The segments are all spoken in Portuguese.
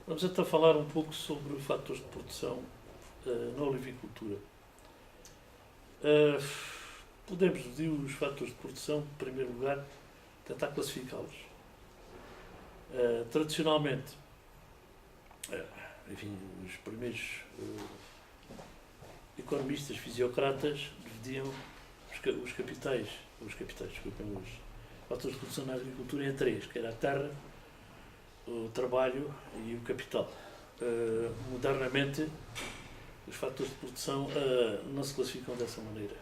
Vamos então falar um pouco sobre fatores de produção na olivicultura. Podemos dividir os fatores de produção, em primeiro lugar, tentar classificá-los. Tradicionalmente, enfim, os primeiros economistas fisiocratas dividiam os fatores de produção na agricultura em três, que era a terra, o trabalho e o capital. Modernamente, os fatores de produção não se classificam dessa maneira.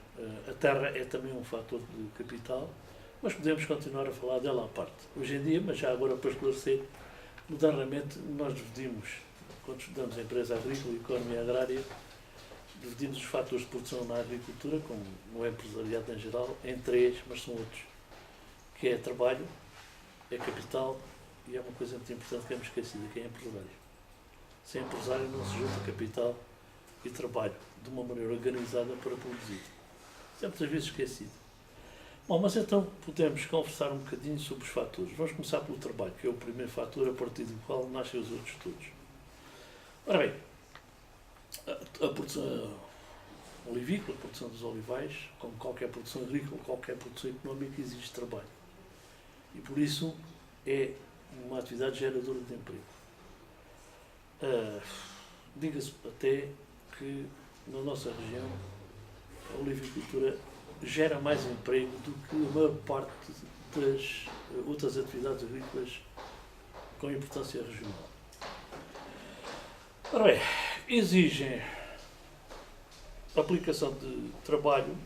A terra é também um fator de capital, mas podemos continuar a falar dela à parte. Hoje em dia, mas já agora para esclarecer, modernamente nós dividimos, quando estudamos a empresa agrícola e economia agrária, dividimos os fatores de produção na agricultura, como no empresariado em geral, em três, mas são outros, que é trabalho, é capital e é uma coisa muito importante que é esquecida, que é empresário. Sem empresário não se junta capital e trabalho de uma maneira organizada para produzir. Isso é muitas vezes esquecido. Bom, mas então podemos conversar um bocadinho sobre os fatores. Vamos começar pelo trabalho, que é o primeiro fator a partir do qual nascem os outros todos. Ora bem, a produção olivícola, a produção dos olivais, como qualquer produção agrícola, qualquer produção económica, exige trabalho. E por isso é uma atividade geradora de emprego. Diga-se até que na nossa região a olivicultura gera mais emprego do que a maior parte das outras atividades agrícolas com importância regional. Ora bem, exigem a aplicação de trabalho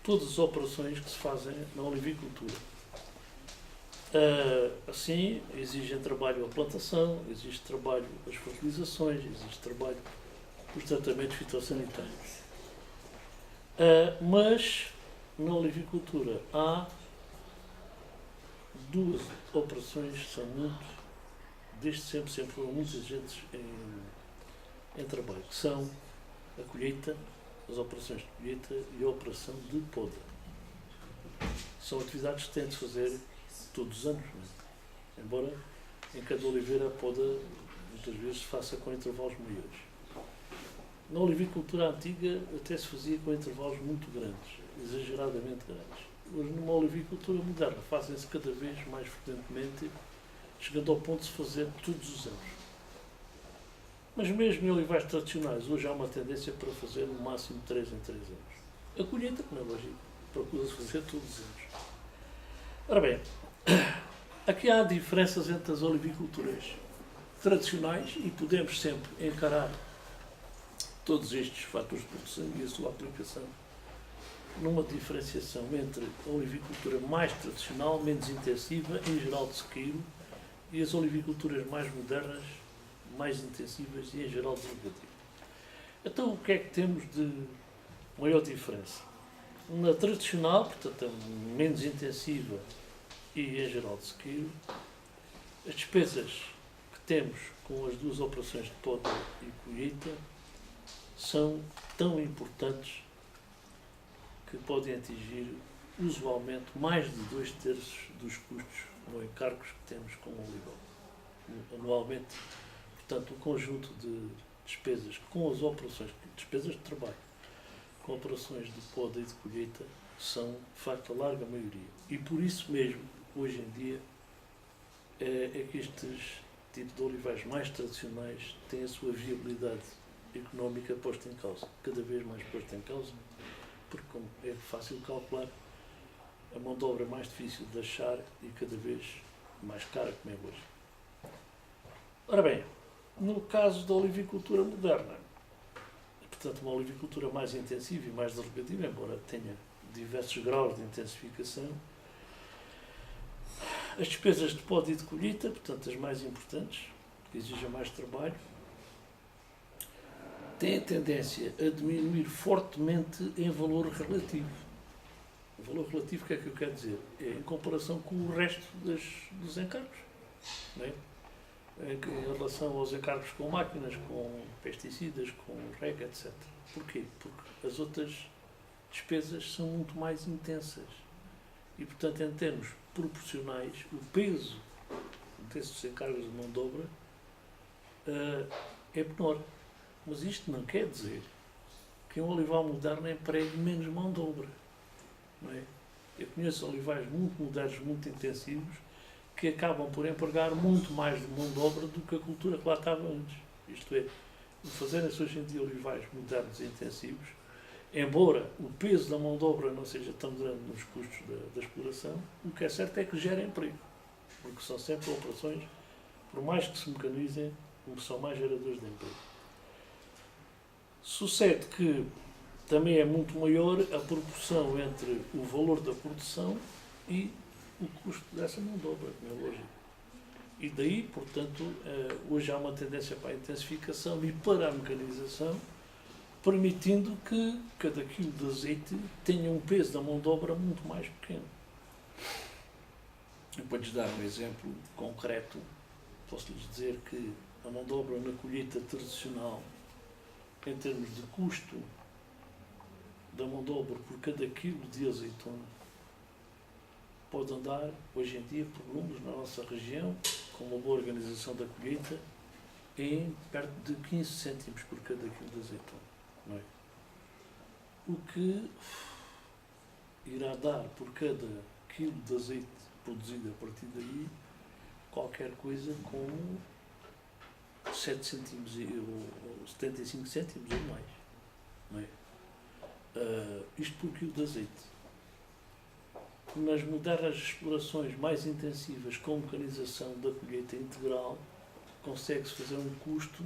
todas as operações que se fazem na olivicultura. Assim, exigem trabalho a plantação, exige trabalho as fertilizações, exige trabalho os tratamentos fitossanitários. Mas na olivicultura há duas operações que são desde sempre foram muito exigentes em trabalho, que são a colheita, as operações de colheita e a operação de poda. São atividades que têm de fazer todos os anos, não é? Embora em cada oliveira a poda muitas vezes se faça com intervalos maiores. Na olivicultura antiga até se fazia com intervalos muito grandes, exageradamente grandes. Hoje numa olivicultura moderna fazem-se cada vez mais frequentemente, chegando ao ponto de se fazer todos os anos. Mas mesmo em olivais tradicionais, hoje há uma tendência para fazer no máximo 3 em 3 anos. A colheita, como é lógico, procura-se fazer todos os anos. Ora bem, aqui há diferenças entre as oliviculturas tradicionais e podemos sempre encarar todos estes fatores de produção e a sua aplicação numa diferenciação entre a olivicultura mais tradicional, menos intensiva, em geral de sequeiro, e as oliviculturas mais modernas, mais intensivas e em geral de irrigativo. Então o que é que temos de maior diferença? Na tradicional, portanto, a menos intensiva e em geral de sequeiro, as despesas que temos com as duas operações de poda e colheita são tão importantes que podem atingir usualmente mais de 2/3 dos custos ou encargos que temos com o olival. Anualmente, portanto, o conjunto de despesas com as operações, despesas de trabalho, com operações de poda e de colheita, são, de facto, a larga maioria. E por isso mesmo, hoje em dia, é que estes tipos de olivais mais tradicionais têm a sua viabilidade económica posta em causa, cada vez mais posta em causa, porque como é fácil calcular, a mão de obra é mais difícil de achar e cada vez mais cara, como é hoje. Ora bem, no caso da olivicultura moderna, portanto uma olivicultura mais intensiva e mais derrogativa, embora tenha diversos graus de intensificação, as despesas de poda e de colheita, portanto as mais importantes, que exigem mais trabalho, têm tendência a diminuir fortemente em valor relativo. O valor relativo, o que é que eu quero dizer? É em comparação com o resto dos encargos. Não é? Em relação aos encargos com máquinas, com pesticidas, com rega, etc. Porquê? Porque as outras despesas são muito mais intensas. E, portanto, em termos proporcionais, o peso desses encargos de mão de obra é menor. Mas isto não quer dizer que um olival moderno empregue menos mão de obra. Não é? Eu conheço olivais muito modernos, muito intensivos, que acabam por empregar muito mais de mão de obra do que a cultura que lá estava antes. Isto é, fazerem-se hoje em dia olivais modernos e intensivos, embora o peso da mão de obra não seja tão grande nos custos da exploração, o que é certo é que gera emprego, porque são sempre operações, por mais que se mecanizem, são mais geradores de emprego. Sucede que também é muito maior a proporção entre o valor da produção e o custo dessa mão de obra, como é lógico. E daí, portanto, hoje há uma tendência para a intensificação e para a mecanização, permitindo que cada quilo de azeite tenha um peso da mão de obra muito mais pequeno. E para lhes dar um exemplo concreto, posso-lhes dizer que a mão de obra na colheita tradicional, em termos de custo da mão de obra por cada quilo de azeitona, pode andar, hoje em dia, por volumes na nossa região, com uma boa organização da colheita, em perto de 15 cêntimos por cada quilo de azeitona. Não é? O que irá dar por cada quilo de azeite produzido a partir daí qualquer coisa como 7 cêntimos ou 75 cêntimos ou mais. Não é? Isto por quilo de azeite. Nas modernas explorações mais intensivas com mecanização da colheita integral, consegue-se fazer um custo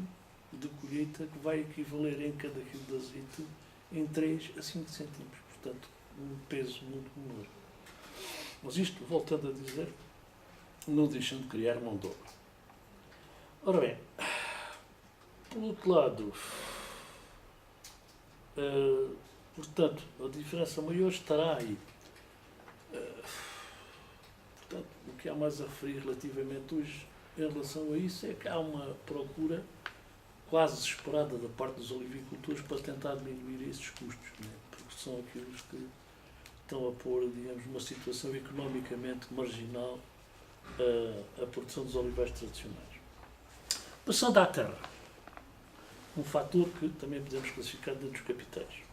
de colheita que vai equivaler em cada quilo de azeite em 3 a 5 cêntimos. Portanto, um peso muito menor. Mas isto, voltando a dizer, não deixando de criar mão de obra. Ora bem, por outro lado, portanto, a diferença maior estará aí. Portanto, o que há mais a referir relativamente hoje em relação a isso é que há uma procura quase desesperada da parte dos olivicultores para tentar diminuir esses custos, né? Porque são aqueles que estão a pôr, digamos, numa situação economicamente marginal a produção dos olivais tradicionais. Passando à terra, um fator que também podemos classificar dentro dos capitais.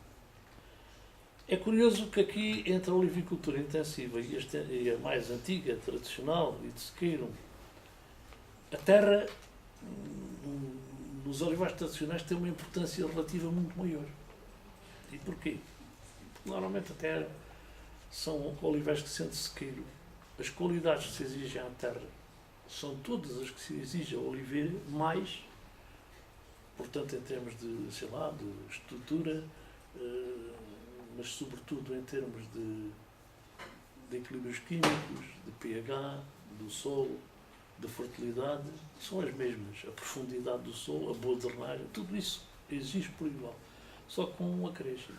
É curioso que aqui, entre a olivicultura intensiva e a mais antiga, tradicional e de sequeiro, a terra nos olivais tradicionais tem uma importância relativa muito maior. E porquê? Porque normalmente a terra são olivais que, sendo sequeiro, as qualidades que se exigem à terra são todas as que se exigem ao oliveira, mais, portanto, em termos de, sei lá, de estrutura, mas sobretudo em termos de equilíbrios químicos, de pH, do solo, de fertilidade, são as mesmas. A profundidade do solo, a boa drenagem, tudo isso exige por igual. Só com um acréscimo.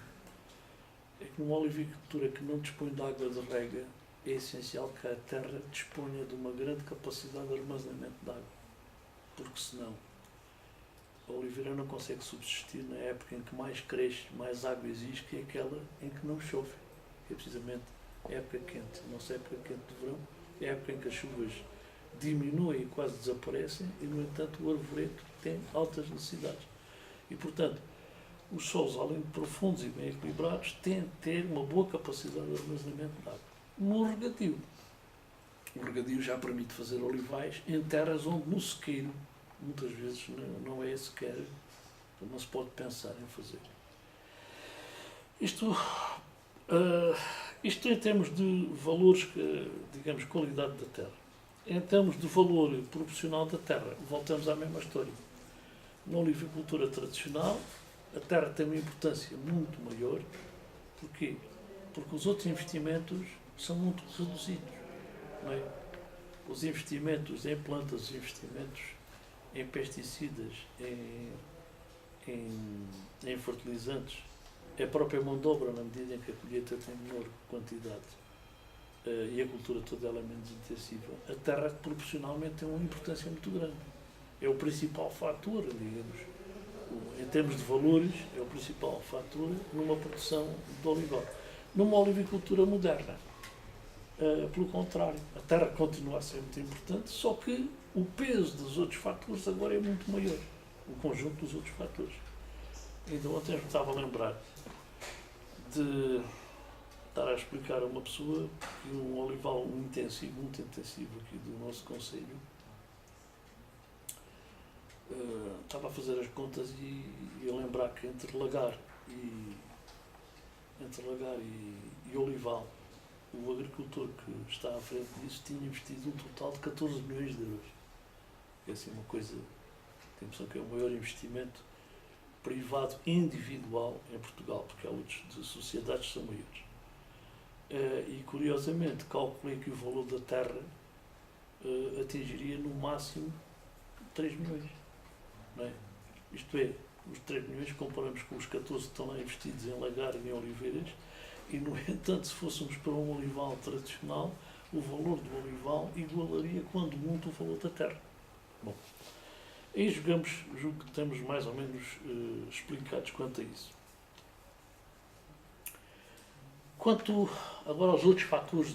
É que numa olivicultura que não dispõe de água de rega, é essencial que a terra disponha de uma grande capacidade de armazenamento de água. Porque senão a oliveira não consegue subsistir na época em que mais cresce, mais água exige, que é aquela em que não chove. Que é precisamente a época quente. Não é a época quente de verão, é a época em que as chuvas diminuem e quase desaparecem e, no entanto, o arvoreto tem altas necessidades. E, portanto, os solos, além de profundos e bem equilibrados, têm de ter uma boa capacidade de armazenamento de água. No regadio. O regadio já permite fazer olivais em terras onde no sequeiro muitas vezes não é sequer, não se pode pensar em fazer. Isto em termos de valores, digamos, qualidade da terra. Em termos de valor proporcional da terra, voltamos à mesma história. Na olivicultura tradicional, a terra tem uma importância muito maior. Porquê? Porque os outros investimentos são muito reduzidos. Não é? Os investimentos em plantas, os investimentos em pesticidas, em fertilizantes, é a própria mão de obra, na medida em que a colheita tem menor quantidade e a cultura toda ela é menos intensiva. A terra, proporcionalmente, tem uma importância muito grande. É o principal fator, digamos, em termos de valores, é o principal fator numa produção de olival. Numa olivicultura moderna, Pelo contrário, a terra continua a ser muito importante, só que o peso dos outros fatores agora é muito maior, o conjunto dos outros fatores. Ainda ontem eu estava a lembrar de estar a explicar a uma pessoa que um olival muito intensivo aqui do nosso concelho, estava a fazer as contas e a lembrar que entre lagar e olival, o agricultor que está à frente disso tinha investido um total de 14 milhões de euros. É assim uma coisa, tem a impressão que é o maior investimento privado individual em Portugal, porque há outros de sociedades que são maiores. E curiosamente calculei que o valor da terra atingiria no máximo 3 milhões. Não é? Isto é, os 3 milhões comparamos com os 14 que estão lá investidos em lagar e em oliveiras, e no entanto, se fôssemos para um olival tradicional, o valor do olival igualaria quando muito o valor da terra. Bom, aí julgo que estamos mais ou menos explicados quanto a isso. Quanto agora aos outros fatores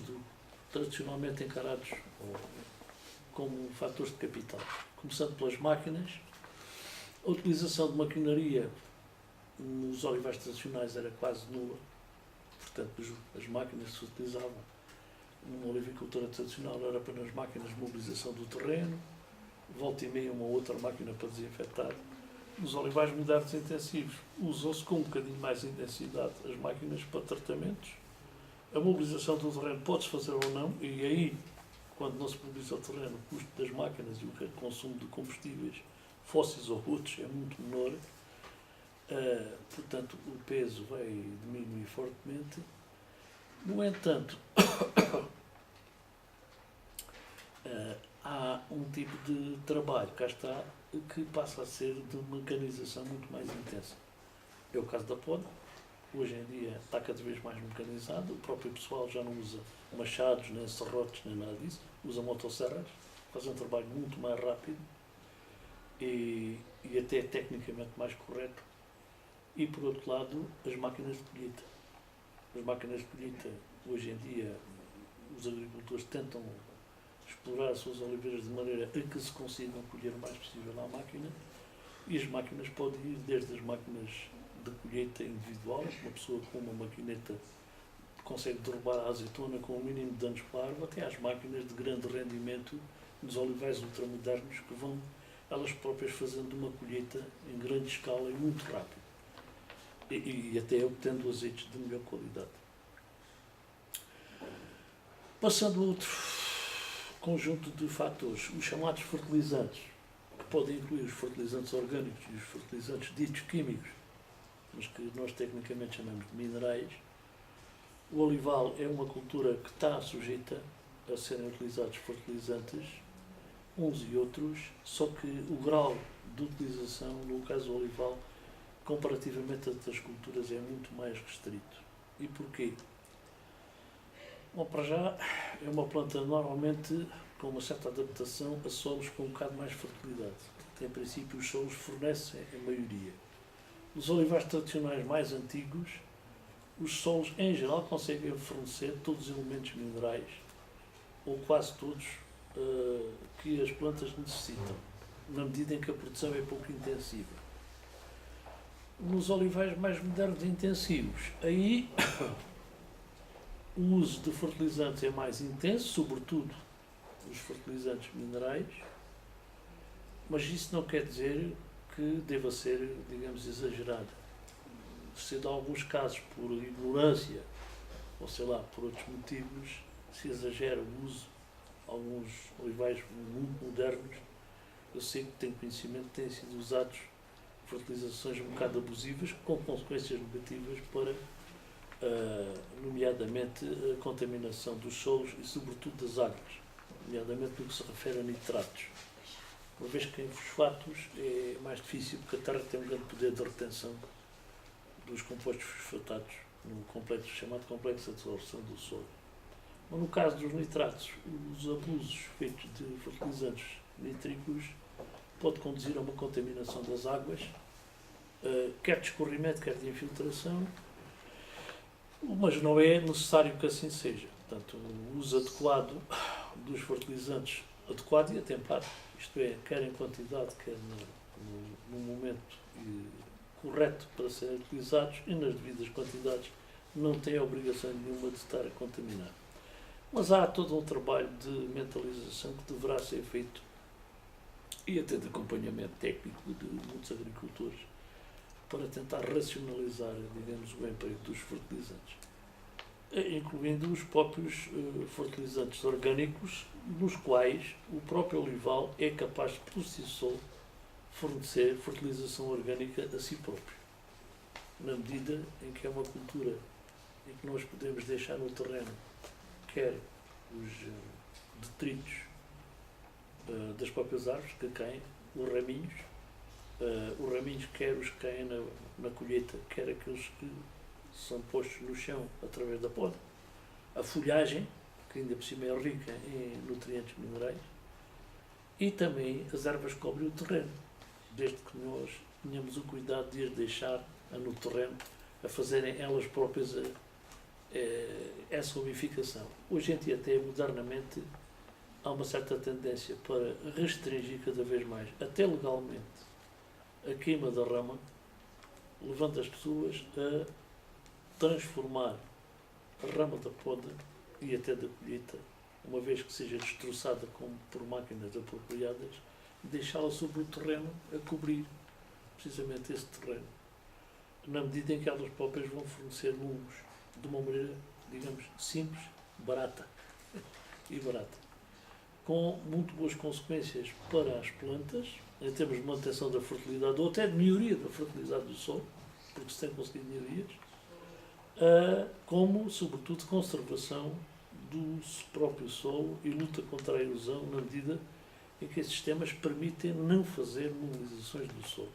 tradicionalmente encarados como fatores de capital, começando pelas máquinas, a utilização de maquinaria nos olivais tradicionais era quase nula. Portanto, as máquinas que se utilizavam numa olivicultura tradicional eram apenas máquinas de mobilização do terreno, volta e meia uma outra máquina para desinfetar. Nos olivais modernos intensivos usam-se com um bocadinho mais de intensidade as máquinas para tratamentos. A mobilização do terreno pode-se fazer ou não, e aí, quando não se mobiliza o terreno, o custo das máquinas e o consumo de combustíveis fósseis ou outros é muito menor. Portanto, o peso vai diminuir fortemente. No entanto, há um tipo de trabalho, cá está, que passa a ser de mecanização muito mais intensa. É o caso da poda. Hoje em dia está cada vez mais mecanizado. O próprio pessoal já não usa machados, nem serrotes, nem nada disso. Usa motosserras, faz um trabalho muito mais rápido e até tecnicamente mais correto. E, por outro lado, as máquinas de colheita. As máquinas de colheita, hoje em dia, os agricultores tentam explorar as suas oliveiras de maneira a que se consigam colher o mais possível à máquina, e as máquinas podem ir desde as máquinas de colheita individual, uma pessoa com uma maquineta consegue derrubar a azeitona com o mínimo de danos para a árvore, até às máquinas de grande rendimento dos olivais ultramodernos que vão elas próprias fazendo uma colheita em grande escala e muito rápido. E até obtendo azeites de melhor qualidade. Passando a outro conjunto de fatores, os chamados fertilizantes, que podem incluir os fertilizantes orgânicos e os fertilizantes ditos químicos, mas que nós tecnicamente chamamos de minerais. O olival é uma cultura que está sujeita a serem utilizados fertilizantes, uns e outros, só que o grau de utilização, no caso do olival, comparativamente a outras culturas, é muito mais restrito. E porquê? Bom, para já, é uma planta normalmente com uma certa adaptação a solos com um bocado mais fertilidade. Em princípio, os solos fornecem a maioria. Nos olivais tradicionais mais antigos, os solos, em geral, conseguem fornecer todos os elementos minerais, ou quase todos, que as plantas necessitam, na medida em que a produção é pouco intensiva. Nos olivais mais modernos e intensivos, aí o uso de fertilizantes é mais intenso, sobretudo os fertilizantes minerais, mas isso não quer dizer que deva ser, digamos, exagerado. Se em alguns casos por ignorância, ou sei lá, por outros motivos, se exagera o uso de alguns olivais muito modernos, eu sei que tenho conhecimento que têm sido usados fertilizações um bocado abusivas, com consequências negativas para, nomeadamente, a contaminação dos solos e, sobretudo, das águas, nomeadamente no que se refere a nitratos. Uma vez que em fosfatos é mais difícil, porque a terra tem um grande poder de retenção dos compostos fosfatados, no complexo, chamado complexo de absorção do solo. Mas no caso dos nitratos, os abusos feitos de fertilizantes nítricos pode conduzir a uma contaminação das águas, quer de escorrimento, quer de infiltração, mas não é necessário que assim seja. Portanto, o uso adequado dos fertilizantes, adequado e atempado, isto é, quer em quantidade, quer no momento correto para serem utilizados e nas devidas quantidades, não tem obrigação nenhuma de estar a contaminar. Mas há todo um trabalho de mentalização que deverá ser feito e até de acompanhamento técnico de muitos agricultores para tentar racionalizar, digamos, o emprego dos fertilizantes, incluindo os próprios fertilizantes orgânicos, nos quais o próprio olival é capaz de, por si só, fornecer fertilização orgânica a si próprio, na medida em que é uma cultura em que nós podemos deixar no terreno quer os detritos das próprias árvores que caem, os raminhos quer os que caem na colheita, quer aqueles que são postos no chão através da poda, a folhagem, que ainda por cima é rica em nutrientes minerais, e também as ervas que cobrem o terreno, desde que nós tenhamos o cuidado de as deixar no terreno a fazerem elas próprias essa umificação. Hoje em dia, até modernamente, há uma certa tendência para restringir cada vez mais, até legalmente, a queima da rama, levando as pessoas a transformar a rama da poda e até da colheita, uma vez que seja destroçada por máquinas apropriadas, deixá-la sobre o terreno a cobrir precisamente esse terreno, na medida em que elas próprias vão fornecer lumos de uma maneira, digamos, simples, barata, com muito boas consequências para as plantas, em termos de manutenção da fertilidade, ou até de melhoria da fertilidade do solo, porque se tem conseguido melhorias, como, sobretudo, conservação do próprio solo e luta contra a erosão, na medida em que esses sistemas permitem não fazer mineralizações do solo.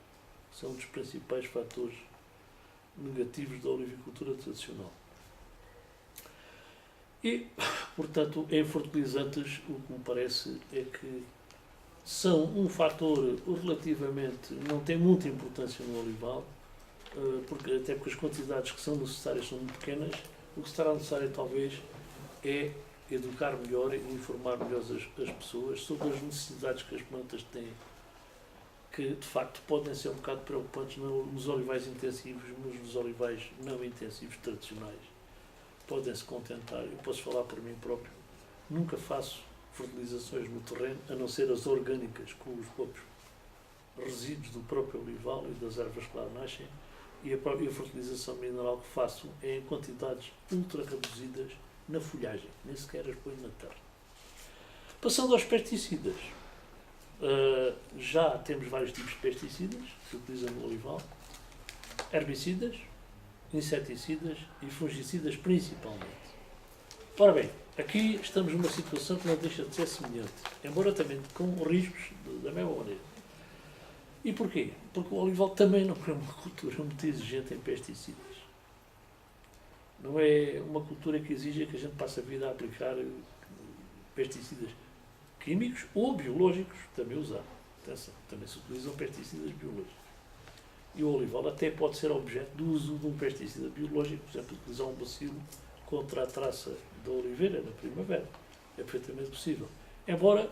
São um dos principais fatores negativos da olivicultura tradicional. E, portanto, em fertilizantes, o que me parece é que são um fator relativamente, não tem muita importância no olival, até porque as quantidades que são necessárias são muito pequenas. O que será necessário, talvez, é educar melhor e informar melhor as pessoas sobre as necessidades que as plantas têm, que, de facto, podem ser um bocado preocupantes nos olivais intensivos, mas nos olivais não intensivos tradicionais podem-se contentar. Eu posso falar por mim próprio, nunca faço fertilizações no terreno, a não ser as orgânicas, com os próprios resíduos do próprio olival e das ervas que lá nascem, e a fertilização mineral que faço é em quantidades ultra reduzidas na folhagem, nem sequer as ponho na terra. Passando aos pesticidas, já temos vários tipos de pesticidas que se utilizam no olival, herbicidas, inseticidas e fungicidas principalmente. Ora bem, aqui estamos numa situação que não deixa de ser semelhante, embora também com riscos da mesma maneira. E porquê? Porque o olival também não é uma cultura muito exigente em pesticidas. Não é uma cultura que exige que a gente passe a vida a aplicar pesticidas químicos ou biológicos, também usar. Atenção, também se utilizam pesticidas biológicos. E o olival até pode ser objeto do uso de um pesticida biológico, por exemplo, utilizar um bacilo contra a traça da oliveira na primavera. É perfeitamente possível. Embora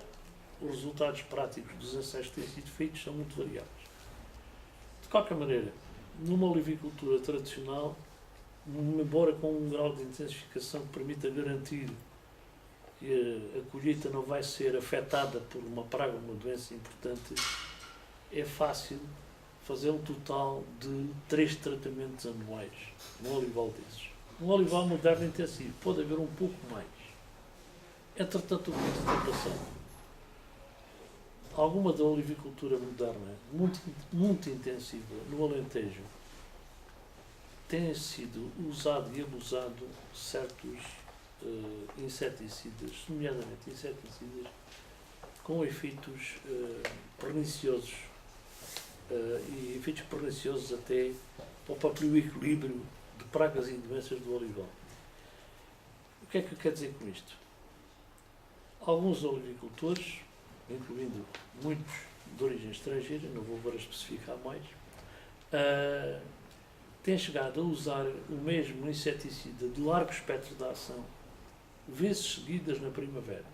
os resultados práticos dos ensaios que têm sido feitos são muito variados. De qualquer maneira, numa olivicultura tradicional, embora com um grau de intensificação que permita garantir que a colheita não vai ser afetada por uma praga ou uma doença importante, é fácil fazer um total de 3 tratamentos anuais num olival desses. Um olival moderno intensivo pode haver um pouco mais. Entretanto, o que tem passado? Alguma da olivicultura moderna, muito intensiva, no Alentejo, tem sido usado e abusado certos inseticidas, nomeadamente inseticidas, com efeitos perniciosos e efeitos perniciosos até para o próprio equilíbrio de pragas e doenças do olival. O que é que eu quero dizer com isto? Alguns olivicultores, incluindo muitos de origem estrangeira, não vou agora especificar mais, têm chegado a usar o mesmo inseticida de largo espectro de ação vezes seguidas na primavera.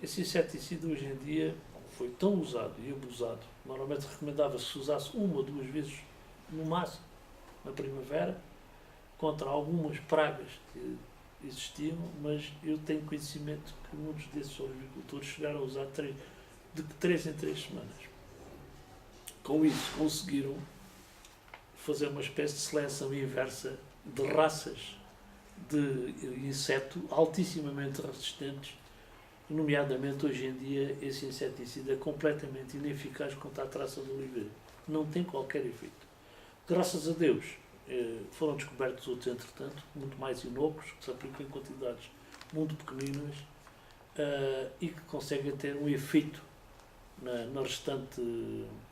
Esse inseticida hoje em dia foi tão usado e abusado, normalmente recomendava-se que se usasse uma ou duas vezes no máximo na primavera, contra algumas pragas que existiam, mas eu tenho conhecimento que muitos desses olivicultores chegaram a usar de 3 em 3 semanas. Com isso conseguiram fazer uma espécie de seleção inversa de raças de inseto altissimamente resistentes, nomeadamente hoje em dia esse inseticida é completamente ineficaz contra a traça do oliveira. Não tem qualquer efeito. Graças a Deus foram descobertos outros, entretanto, muito mais inócuos, que se aplicam em quantidades muito pequeninas e que conseguem ter um efeito na restante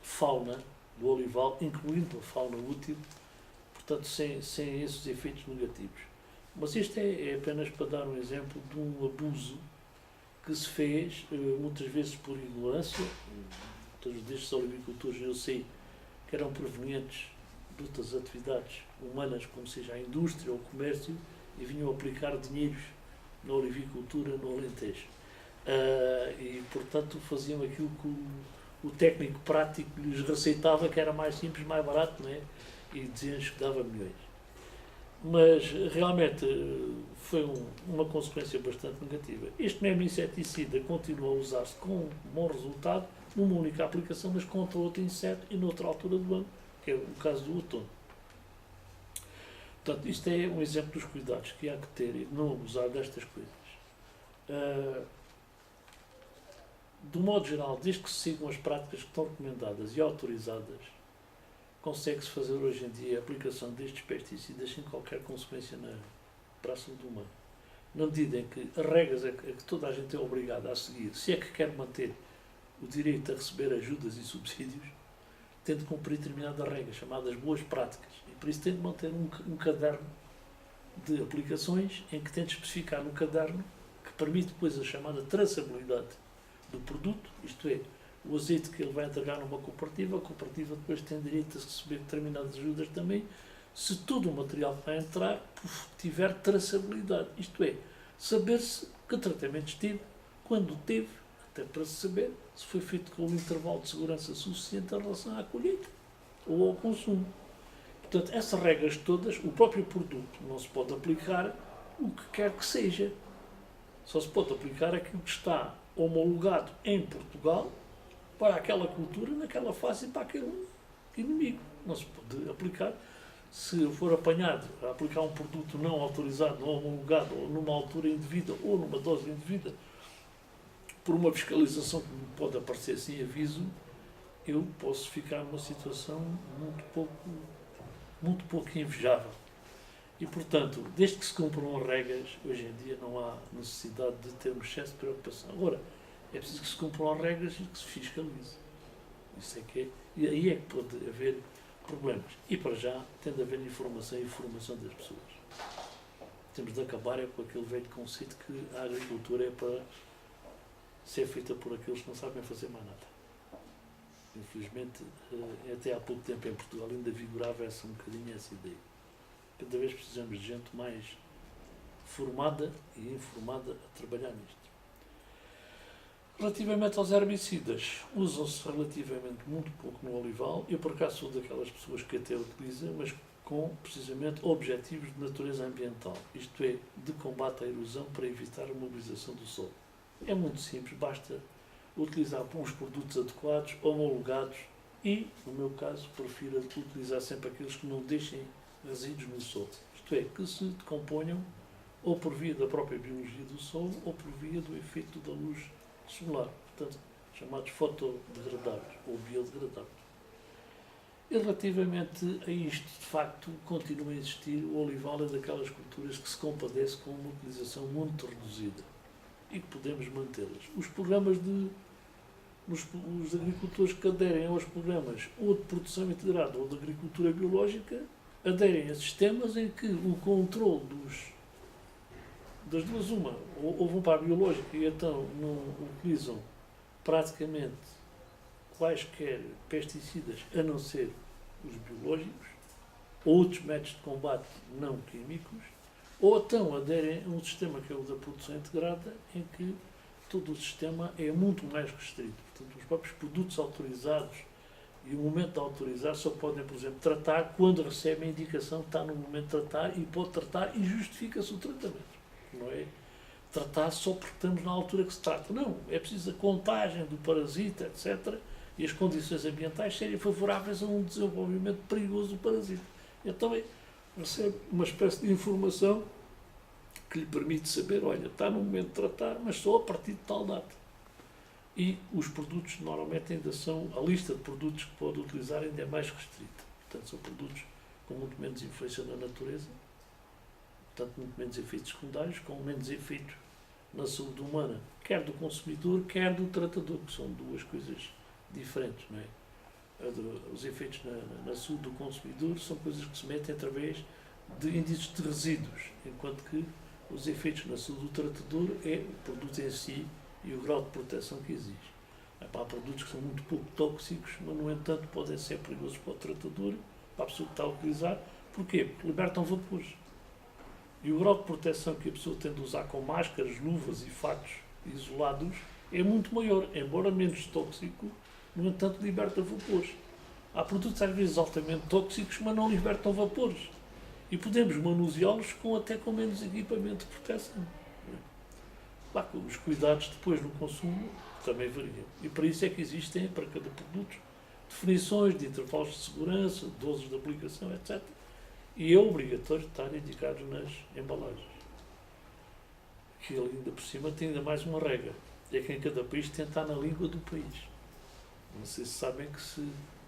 fauna do olival, incluindo a fauna útil, portanto, sem esses efeitos negativos. Mas isto é apenas para dar um exemplo de um abuso que se fez, muitas vezes por ignorância. Todos destes olivicultores eu sei que eram provenientes de outras atividades humanas, como seja a indústria ou o comércio, e vinham aplicar dinheiros na olivicultura no Alentejo. E, portanto, faziam aquilo que o técnico prático lhes receitava, que era mais simples, mais barato, não é? E diziam-lhes que dava milhões. Mas, realmente, foi uma consequência bastante negativa. Este mesmo inseticida continua a usar-se com bom resultado, numa única aplicação, mas contra outro inseto e noutra altura do ano, que é o caso do outono. Portanto, isto é um exemplo dos cuidados que há que ter e não abusar destas coisas. Do modo geral, desde que se sigam as práticas que estão recomendadas e autorizadas, consegue-se fazer hoje em dia a aplicação destes pesticidas sem qualquer consequência para a saúde humana. Na medida em que as regras a que toda a gente é obrigada a seguir, se é que quer manter o direito a receber ajudas e subsídios, tem de cumprir determinadas regras, chamadas boas práticas. E por isso tem de manter um caderno de aplicações em que tem de especificar no caderno que permite depois a chamada traçabilidade do produto, isto é, o azeite que ele vai entregar numa cooperativa, a cooperativa depois tem direito a receber determinadas ajudas também, se todo o material que vai entrar tiver traçabilidade, isto é, saber-se que tratamentos teve, quando teve, até para se saber se foi feito com um intervalo de segurança suficiente em relação à colheita ou ao consumo. Portanto, essas regras todas, o próprio produto não se pode aplicar o que quer que seja. Só se pode aplicar aquilo que está homologado em Portugal para aquela cultura, naquela fase e para aquele inimigo. Não se pode aplicar, se for apanhado a aplicar um produto não autorizado, não homologado, ou numa altura indevida, ou numa dose indevida, por uma fiscalização que me pode aparecer sem aviso, eu posso ficar numa situação muito pouco invejável. E, portanto, desde que se cumpram as regras, hoje em dia não há necessidade de termos excesso de preocupação. Agora, é preciso que se cumpram as regras e que se fiscalize. Isso é que é, e aí é que pode haver problemas. E, para já, tem de haver informação e formação das pessoas. Temos de acabar com aquele velho conceito que a agricultura é para ser feita por aqueles que não sabem fazer mais nada. Infelizmente, até há pouco tempo em Portugal ainda vigorava um bocadinho essa ideia. Cada vez precisamos de gente mais formada e informada a trabalhar nisto. Relativamente aos herbicidas, usam-se relativamente muito pouco no olival. Eu, por acaso, sou daquelas pessoas que até utilizam, mas com, precisamente, objetivos de natureza ambiental. Isto é, de combate à erosão para evitar a mobilização do solo. É muito simples, basta utilizar uns produtos adequados, homologados e, no meu caso, prefiro utilizar sempre aqueles que não deixem resíduos no solo. Isto é, que se decomponham ou por via da própria biologia do solo ou por via do efeito da luz solar, portanto, chamados fotodegradáveis ou biodegradáveis. E relativamente a isto, de facto, continua a existir, o olival é daquelas culturas que se compadece com uma utilização muito reduzida e que podemos mantê-las. Os programas os agricultores que aderem aos programas ou de produção integrada ou de agricultura biológica aderem a sistemas em que o controle das duas ou vão para a biológica e então não utilizam praticamente quaisquer pesticidas a não ser os biológicos ou outros métodos de combate não químicos, Ou então aderem a um sistema que é o da produção integrada, em que todo o sistema é muito mais restrito. Portanto, os próprios produtos autorizados e o momento de autorizar só podem, por exemplo, tratar quando recebem a indicação que está no momento de tratar e pode tratar e justifica-se o tratamento. Não é tratar só porque estamos na altura que se trata. Não, é preciso a contagem do parasita, etc. E as condições ambientais serem favoráveis a um desenvolvimento perigoso do parasita. Então recebe uma espécie de informação que lhe permite saber, olha, está no momento de tratar, mas só a partir de tal data. E os produtos normalmente ainda são, a lista de produtos que pode utilizar ainda é mais restrita. Portanto, são produtos com muito menos influência na natureza, portanto, muito menos efeitos secundários, com menos efeitos na saúde humana, quer do consumidor, quer do tratador, que são duas coisas diferentes, não é? Os efeitos na saúde do consumidor são coisas que se metem através de índices de resíduos, enquanto que os efeitos na saúde do tratador é o produto em si e o grau de proteção que exige. Há produtos que são muito pouco tóxicos, mas, no entanto, podem ser perigosos para o tratador, para a pessoa que está a utilizar. Porquê? Porque libertam vapores. E o grau de proteção que a pessoa tem de usar com máscaras, luvas e fatos isolados é muito maior, embora menos tóxico, no entanto, liberta vapores. Há produtos às vezes altamente tóxicos, mas não libertam vapores. E podemos manuseá-los até com menos equipamento de proteção. Claro que os cuidados depois no consumo também variam. E para isso é que existem, para cada produto, definições de intervalos de segurança, doses de aplicação, etc. E é obrigatório estar indicado nas embalagens. Que ele ainda por cima tem ainda mais uma regra. É que em cada país tem de estar na língua do país. Não sei se sabem que se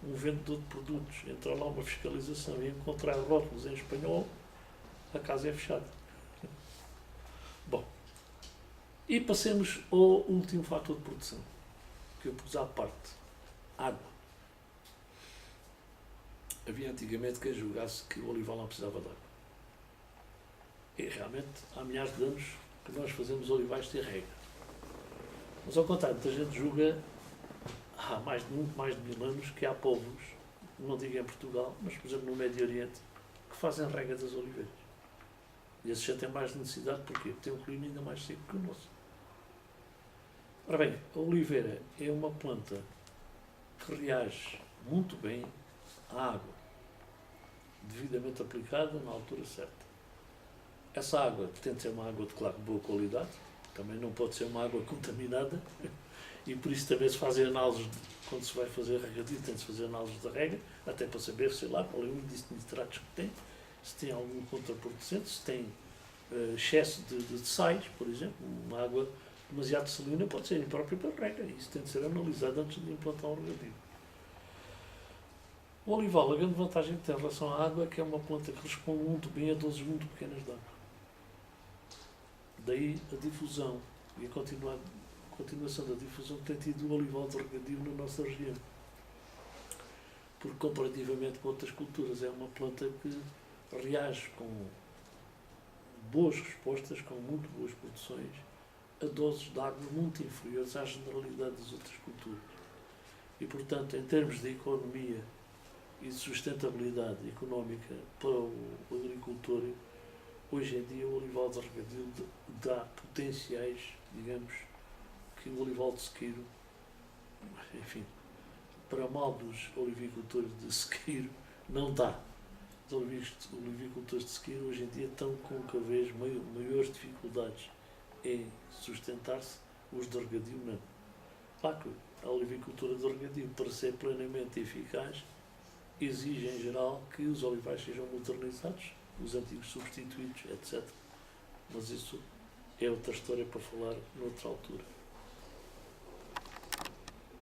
um vendedor de produtos entrar lá uma fiscalização e encontrar rótulos em espanhol, a casa é fechada. Bom, e passemos ao último fator de produção, que eu pus à parte. Água. Havia antigamente quem julgasse que o olival não precisava de água. E realmente há milhares de anos que nós fazemos olivais ter regra. Mas ao contrário, muita gente julga, há muito mais de 1000 anos, que há povos, não digo em Portugal, mas por exemplo no Médio Oriente, que fazem rega das oliveiras. E esses já têm mais necessidade, porquê? Porque tem um clima ainda mais seco que o nosso. Ora bem, a oliveira é uma planta que reage muito bem à água, devidamente aplicada na altura certa. Essa água tem de ser uma água de, claro, boa qualidade, também não pode ser uma água contaminada, e por isso também se fazem análises, quando se vai fazer regadio, tem de se fazer análises da rega, até para saber, sei lá, qual é o índice de nitratos que tem, se tem algum contraproducente, se tem excesso de sais, por exemplo. Uma água demasiado salina pode ser imprópria para a rega, e isso tem de ser analisado antes de implantar um regadio. O olival, a grande vantagem que tem em relação à água é que é uma planta que responde muito bem a doses muito pequenas de água. Daí a difusão e a continuação da difusão que tem tido o olival de regadio na nossa região. Porque, comparativamente com outras culturas, é uma planta que reage com boas respostas, com muito boas produções, a doses de água muito inferiores à generalidade das outras culturas. E, portanto, em termos de economia e de sustentabilidade económica para o agricultor, hoje em dia o olival de regadio dá potenciais, digamos, que o olival de sequeiro, enfim, para mal dos olivicultores de sequeiro, não dá. Os olivicultores de sequeiro hoje em dia estão com cada vez maiores dificuldades em sustentar-se, os de regadio não. Claro que a olivicultura de regadio, para ser plenamente eficaz, exige em geral que os olivais sejam modernizados, os antigos substituídos, etc. Mas isso é outra história para falar noutra altura.